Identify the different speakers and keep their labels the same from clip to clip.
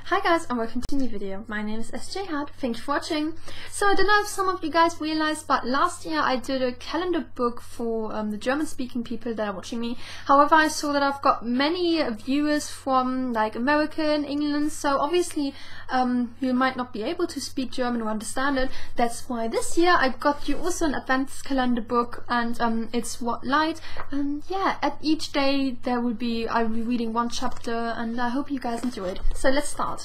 Speaker 1: Hi guys, and welcome to a new video. My name is SJ Hart. Thank you for watching. So I don't know if some of you guys realized, but last year I did a calendar book for the German speaking people that are watching me. However, I saw that I've got many viewers from like America and England, so obviously you might not be able to speak German or understand it. That's why this year I got you also an advanced calendar book, and it's what light, and yeah, at each day I'll be reading one chapter, and I hope you guys enjoy it. So let's start.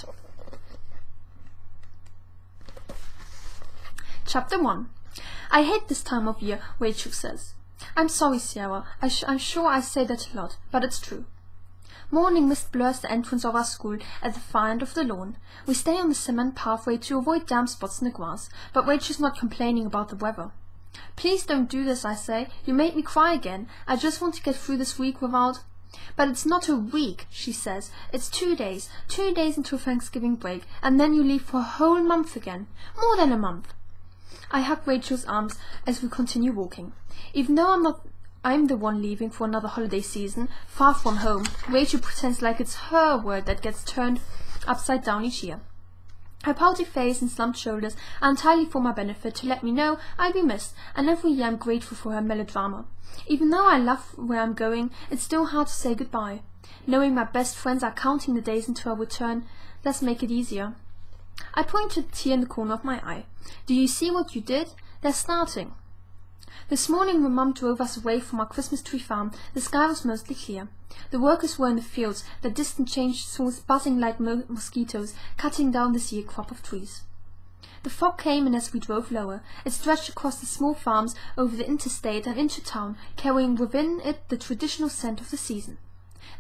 Speaker 1: Chapter 1. I hate this time of year, Rachel says. I'm sorry, Sierra. I'm sure I say that a lot, but it's true. Morning mist blurs the entrance of our school at the far end of the lawn. We stay on the cement pathway to avoid damp spots in the grass, but Rachel's not complaining about the weather. Please don't do this, I say. You made me cry again. I just want to get through this week without... But it's not a week, she says. It's 2 days. 2 days until Thanksgiving break, and then you leave for a whole month again. More than a month. I hug Rachel's arms as we continue walking. Even though I'm the one leaving for another holiday season, far from home, Rachel pretends like it's her word that gets turned upside down each year. Her pouty face and slumped shoulders are entirely for my benefit, to let me know I'll be missed, and every year I'm grateful for her melodrama. Even though I love where I'm going, it's still hard to say goodbye. Knowing my best friends are counting the days until I return, let's make it easier. I point to the tear in the corner of my eye. Do you see what you did? They're starting. This morning when Mum drove us away from our Christmas tree farm, the sky was mostly clear. The workers were in the fields, their distant chainsaws buzzing like mosquitoes, cutting down this year crop of trees. The fog came in as we drove lower. It stretched across the small farms, over the interstate and into town, carrying within it the traditional scent of the season.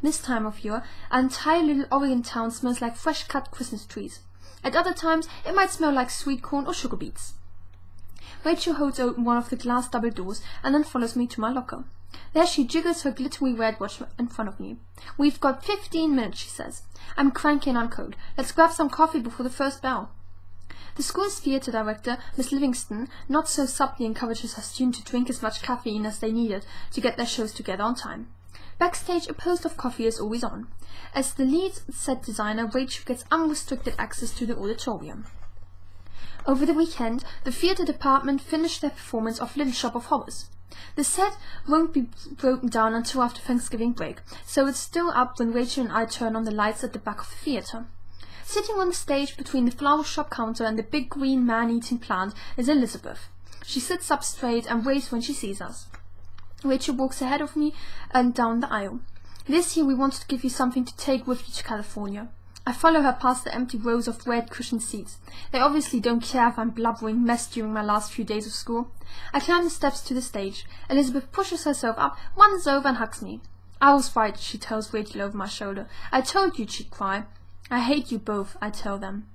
Speaker 1: This time of year, our entire little Oregon town smells like fresh-cut Christmas trees. At other times, it might smell like sweet corn or sugar beets. Rachel holds open one of the glass double doors and then follows me to my locker. There she jiggles her glittery red watch in front of me. We've got 15 minutes, she says. I'm cranky and I'm cold. Let's grab some coffee before the first bell. The school's theatre director, Miss Livingston, not so subtly encourages her students to drink as much caffeine as they needed to get their shows together on time. Backstage, a post of coffee is always on. As the lead set designer, Rachel gets unrestricted access to the auditorium. Over the weekend, the theatre department finished their performance of Little Shop of Horrors. The set won't be broken down until after Thanksgiving break, so it's still up when Rachel and I turn on the lights at the back of the theatre. Sitting on the stage between the flower shop counter and the big green man-eating plant is Elizabeth. She sits up straight and waves when she sees us. Rachel walks ahead of me and down the aisle. This year we wanted to give you something to take with you to California. I follow her past the empty rows of red cushioned seats. They obviously don't care if I'm blubbering mess during my last few days of school. I climb the steps to the stage. Elizabeth pushes herself up, runs over and hugs me. I was right, she tells Rachel over my shoulder. I told you she'd cry. I hate you both, I tell them.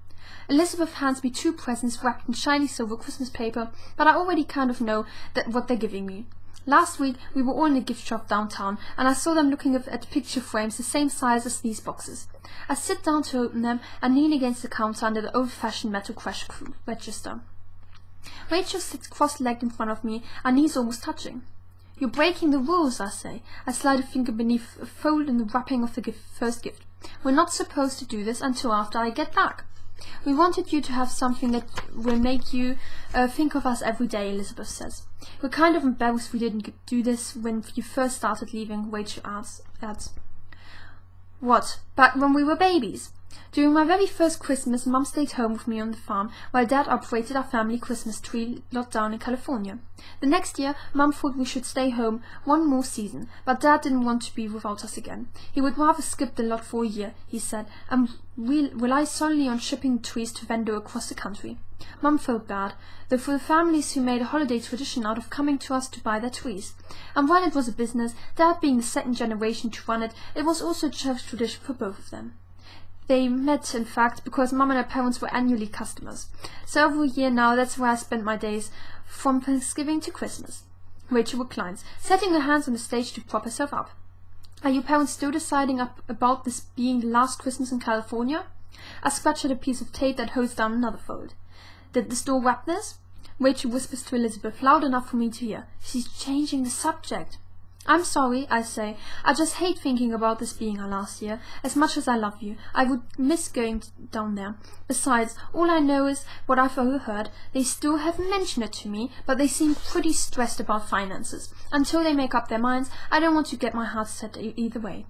Speaker 1: Elizabeth hands me 2 presents wrapped in shiny silver Christmas paper, but I already kind of know what they're giving me. Last week we were all in a gift shop downtown, and I saw them looking at picture frames the same size as these boxes. I sit down to open them and lean against the counter under the old-fashioned metal cash register. Rachel sits cross-legged in front of me, our knees almost touching. You're breaking the rules, I say. I slide a finger beneath a fold in the wrapping of the first gift. We're not supposed to do this until after I get back. We wanted you to have something that will make you think of us every day, Elizabeth says. We're kind of embarrassed we didn't do this when you first started leaving, Rachel adds. What? Back when we were babies? During my very first Christmas, Mum stayed home with me on the farm while Dad operated our family Christmas tree lot down in California. The next year, Mum thought we should stay home one more season, but Dad didn't want to be without us again. He would rather skip the lot for a year, he said, and rely solely on shipping trees to vendor across the country. Mum felt bad, though for the families who made a holiday tradition out of coming to us to buy their trees. And while it was a business, Dad being the second generation to run it, it was also a cherished tradition for both of them. They met, in fact, because Mum and her parents were annually customers. So every year now, that's where I spent my days, from Thanksgiving to Christmas. Rachel reclines, setting her hands on the stage to prop herself up. Are your parents still deciding about this being the last Christmas in California? I scratch at a piece of tape that holds down another fold. Did the store wrap this? Rachel whispers to Elizabeth, loud enough for me to hear. She's changing the subject. I'm sorry, I say. I just hate thinking about this being our last year. As much as I love you, I would miss going down there. Besides, all I know is what I've overheard. They still haven't mentioned it to me, but they seem pretty stressed about finances. Until they make up their minds, I don't want to get my heart set either way.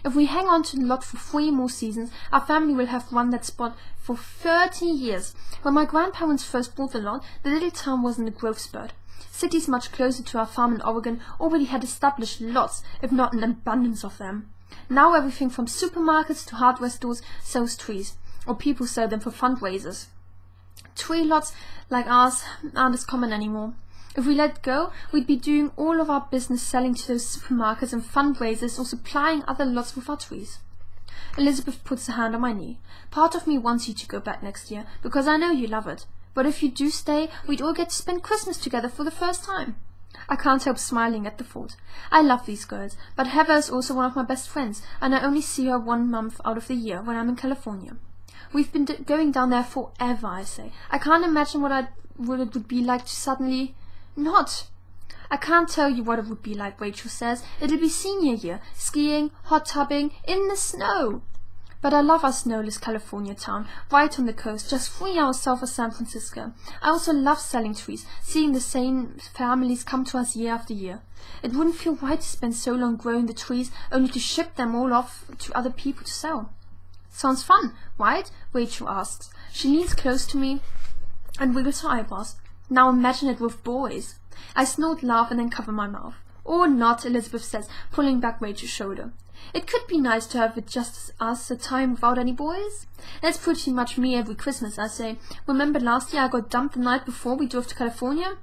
Speaker 1: If we hang on to the lot for 3 more seasons, our family will have run that spot for 30 years. When my grandparents first bought the lot, the little town was in a growth spurt. Cities much closer to our farm in Oregon already had established lots, if not an abundance of them. Now everything from supermarkets to hardware stores sells trees, or people sell them for fundraisers. Tree lots like ours aren't as common anymore. If we let go, we'd be doing all of our business selling to those supermarkets and fundraisers or supplying other lots with our trees. Elizabeth puts a hand on my knee. Part of me wants you to go back next year, because I know you love it. But if you do stay, we'd all get to spend Christmas together for the first time. I can't help smiling at the thought. I love these girls, but Heather is also one of my best friends, and I only see her 1 month out of the year when I'm in California. We've been going down there forever, I say. I can't imagine what it would be like to suddenly not. I can't tell you what it would be like, Rachel says. It'll be senior year, skiing, hot tubbing, in the snow. But I love our snowless California town, right on the coast, just 3 hours south of San Francisco. I also love selling trees, seeing the same families come to us year after year. It wouldn't feel right to spend so long growing the trees, only to ship them all off to other people to sell. Sounds fun, right? Rachel asks. She leans close to me and wiggles her eyebrows. Now imagine it with boys. I snort, laugh, and then cover my mouth. Or not, Elizabeth says, pulling back Rachel's shoulder. It could be nice to have it just us a time without any boys. That's pretty much me every Christmas, I say. Remember last year I got dumped the night before we drove to California?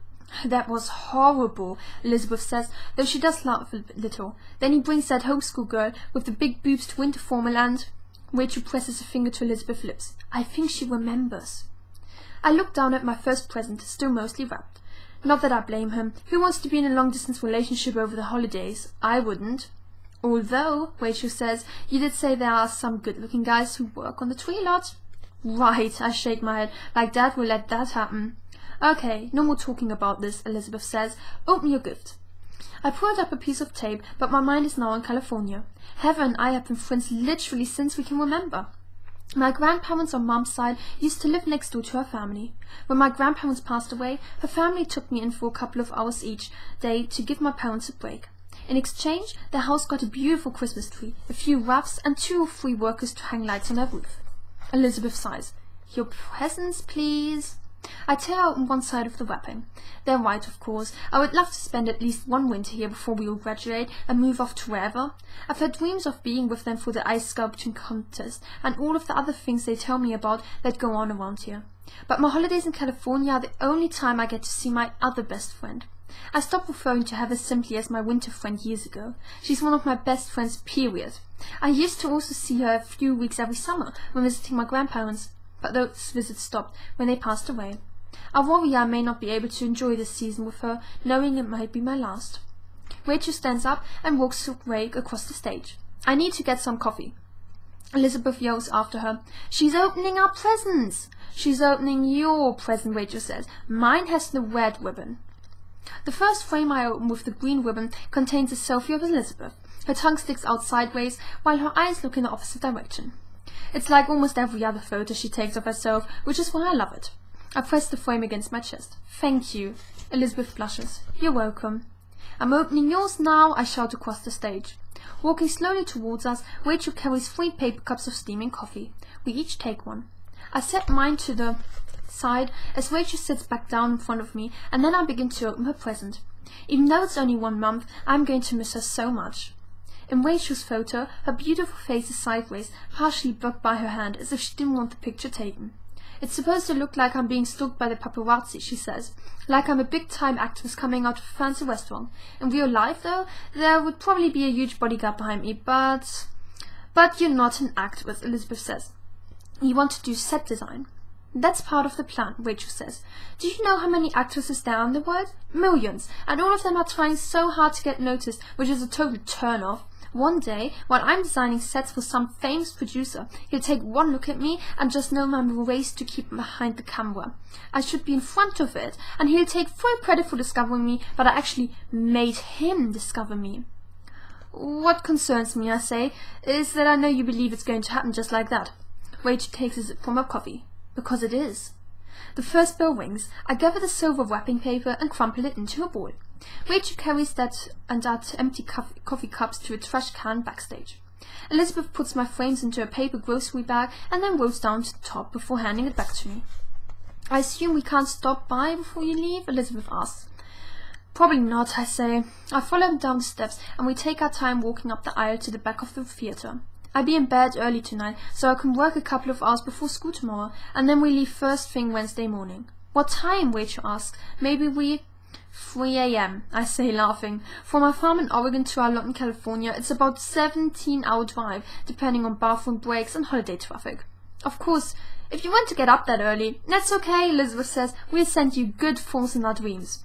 Speaker 1: That was horrible, Elizabeth says, though she does laugh a little. Then he brings that homeschool girl with the big boobs to winter formal and... Rachel presses a finger to Elizabeth's lips. I think she remembers. I look down at my first present, still mostly wrapped. Not that I blame him. Who wants to be in a long-distance relationship over the holidays? I wouldn't. Although, Rachel says, you did say there are some good-looking guys who work on the tree lot. Right, I shake my head, like Dad will let that happen. Okay, no more talking about this, Elizabeth says. Open your gift. I pulled up a piece of tape, but my mind is now on California. Heather and I have been friends literally since we can remember. My grandparents on Mom's side used to live next door to her family. When my grandparents passed away, her family took me in for a couple of hours each day to give my parents a break. In exchange, the house got a beautiful Christmas tree, a few wreaths, and 2 or 3 workers to hang lights on their roof. Elizabeth sighs. Your presents, please. I tear out one side of the wrapping. They're right, of course. I would love to spend at least 1 winter here before we all graduate and move off to wherever. I've had dreams of being with them for the ice sculpting contest and all of the other things they tell me about that go on around here. But my holidays in California are the only time I get to see my other best friend. I stopped referring to Heather simply as my winter friend years ago. She's one of my best friends, period. I used to also see her a few weeks every summer when visiting my grandparents, but those visits stopped when they passed away. I worry I may not be able to enjoy this season with her, knowing it might be my last. Rachel stands up and walks away across the stage. I need to get some coffee. Elizabeth yells after her. She's opening our presents. She's opening your present, Rachel says. Mine has the red ribbon. The first frame I open with the green ribbon contains a selfie of Elizabeth. Her tongue sticks out sideways, while her eyes look in the opposite direction. It's like almost every other photo she takes of herself, which is why I love it. I press the frame against my chest. Thank you. Elizabeth blushes. You're welcome. I'm opening yours now, I shout across the stage. Walking slowly towards us, Rachel carries 3 paper cups of steaming coffee. We each take one. I set mine to the side as Rachel sits back down in front of me, and then I begin to open her present. Even though it's only 1 month, I'm going to miss her so much. In Rachel's photo, her beautiful face is sideways, partially blocked by her hand, as if she didn't want the picture taken. It's supposed to look like I'm being stalked by the paparazzi, she says, like I'm a big-time actress coming out of a fancy restaurant. In real life, though, there would probably be a huge bodyguard behind me, but you're not an actress, Elizabeth says. You want to do set design. That's part of the plan, Rachel says. Do you know how many actresses there are in the world? Millions, and all of them are trying so hard to get noticed, which is a total turn-off. One day, while I'm designing sets for some famous producer, he'll take one look at me and just know I'm raised to keep behind the camera. I should be in front of it, and he'll take full credit for discovering me, but I actually made him discover me. What concerns me, I say, is that I know you believe it's going to happen just like that. Rachel takes a sip from her coffee. Because it is. The first bell rings. I gather the silver wrapping paper and crumple it into a ball. Rachel carries that and adds empty coffee cups to a trash can backstage. Elizabeth puts my frames into a paper grocery bag and then rolls down to the top before handing it back to me. I assume we can't stop by before you leave? Elizabeth asks. Probably not, I say. I follow him down the steps and we take our time walking up the aisle to the back of the theatre. I'll be in bed early tonight, so I can work a couple of hours before school tomorrow, and then we leave first thing Wednesday morning. What time? Rachel asks. Maybe 3 a.m., I say, laughing. From our farm in Oregon to our lot in California, it's about 17-hour drive, depending on bathroom breaks and holiday traffic. Of course, if you want to get up that early, that's okay, Elizabeth says. We'll send you good falls in our dreams.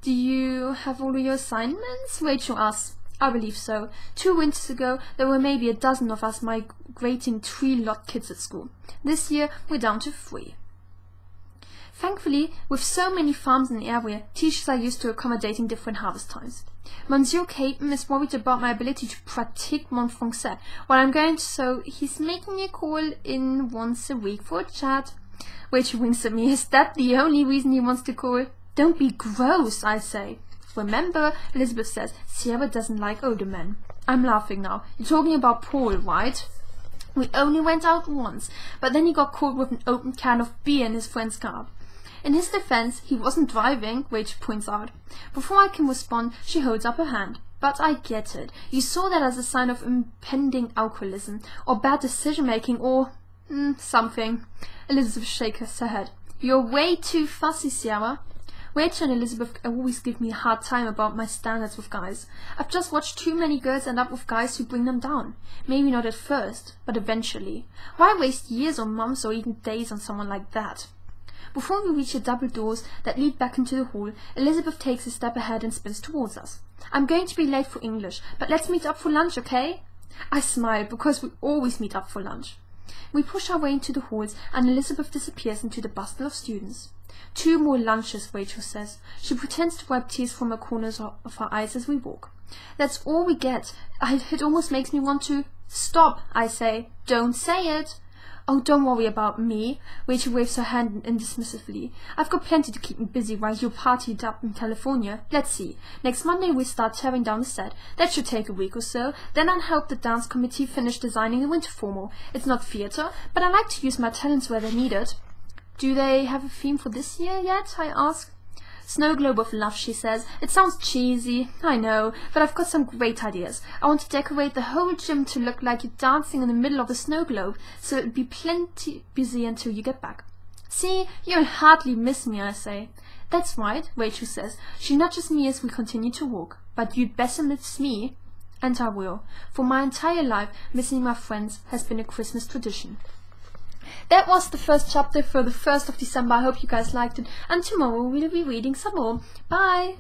Speaker 1: Do you have all of your assignments? Rachel asks. I believe so. 2 winters ago, there were maybe a dozen of us migrating 3-lot kids at school. This year, we're down to 3. Thankfully, with so many farms in the area, teachers are used to accommodating different harvest times. Monsieur Capen is worried about my ability to pratique mon français while I'm going, so he's making me a call in once a week for a chat. Rachel winks at me. Is that the only reason he wants to call? Don't be gross, I say. Remember, Elizabeth says, Sierra doesn't like older men. I'm laughing now. You're talking about Paul, right? We only went out once, but then he got caught with an open can of beer in his friend's car. In his defense, he wasn't driving, Rachel points out. Before I can respond, she holds up her hand. But I get it. You saw that as a sign of impending alcoholism, or bad decision-making, or something. Elizabeth shakes her head. You're way too fussy, Sierra. Rachel and Elizabeth always give me a hard time about my standards with guys. I've just watched too many girls end up with guys who bring them down. Maybe not at first, but eventually. Why waste years or months or even days on someone like that? Before we reach the double doors that lead back into the hall, Elizabeth takes a step ahead and spins towards us. I'm going to be late for English, but let's meet up for lunch, okay? I smile, because we always meet up for lunch. We push our way into the halls, and Elizabeth disappears into the bustle of students. 2 more lunches, Rachel says. She pretends to wipe tears from the corners of her eyes as we walk. That's all we get. It almost makes me want to... Stop, I say. Don't say it. Oh, don't worry about me. Rachel waves her hand indismissively. I've got plenty to keep me busy while you're partied up in California. Let's see. Next Monday we start tearing down the set. That should take a week or so. Then I'll help the dance committee finish designing the winter formal. It's not theatre, but I like to use my talents where they're needed. Do they have a theme for this year yet? I ask. Snow Globe of Love, she says. It sounds cheesy, I know, but I've got some great ideas. I want to decorate the whole gym to look like you're dancing in the middle of the snow globe, so it'll be plenty busy until you get back. See, you'll hardly miss me, I say. That's right, Rachel says. She nudges me as we continue to walk. But you'd better miss me. And I will. For my entire life, missing my friends has been a Christmas tradition. That was the first chapter for the 1st of December. I hope you guys liked it, and tomorrow we'll be reading some more. Bye!